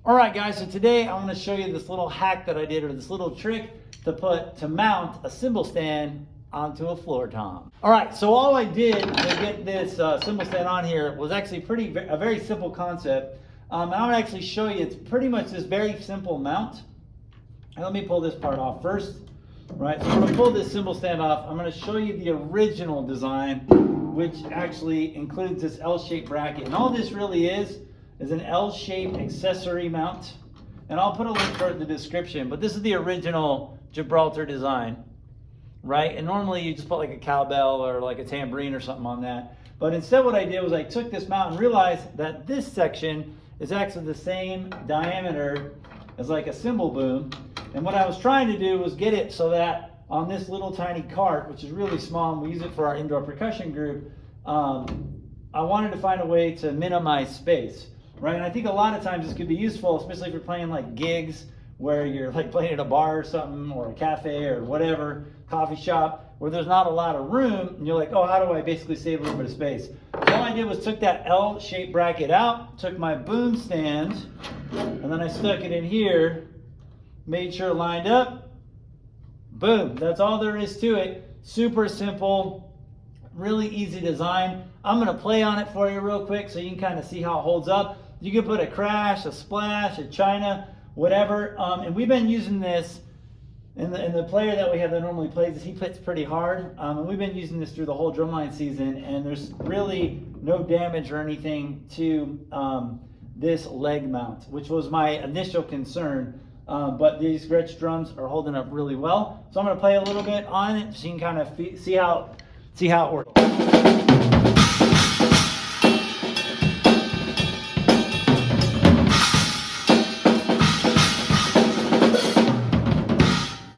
All right, guys, so today I want to show you this little hack that I did, or this little trick to mount a cymbal stand onto a floor tom. All right, so all I did to get this cymbal stand on here was actually a very simple concept. And I'm gonna actually show you, it's pretty much this very simple mount. And let me pull this part off first. Right, so I'm gonna pull this cymbal stand off. I'm gonna show you the original design, which actually includes this L-shaped bracket. And all this really is an L-shaped accessory mount. And I'll put a link for it in the description, but this is the original Gibraltar design, right? And normally you just put like a cowbell or like a tambourine or something on that. But instead what I did was I took this mount and realized that this section is actually the same diameter as like a cymbal boom. And what I was trying to do was get it so that on this little tiny cart, which is really small, and we use it for our indoor percussion group, I wanted to find a way to minimize space, right? And I think a lot of times this could be useful, especially if you're playing like gigs where you're like playing at a bar or something, or a cafe or whatever, coffee shop, where there's not a lot of room, and you're like, oh, how do I basically save a little bit of space? So all I did was took that L-shaped bracket out, took my boom stand, and then I stuck it in here, made sure it lined up, boom. That's all there is to it. Super simple, really easy design. I'm gonna play on it for you real quick so you can kind of see how it holds up. You can put a crash, a splash, a china, whatever. And we've been using this, and the player that we have that normally plays this, he plays pretty hard. And we've been using this through the whole drumline season, and there's really no damage or anything to this leg mount, which was my initial concern. But these Gretsch drums are holding up really well. So I'm going to play a little bit on it so you can kind of see how it works.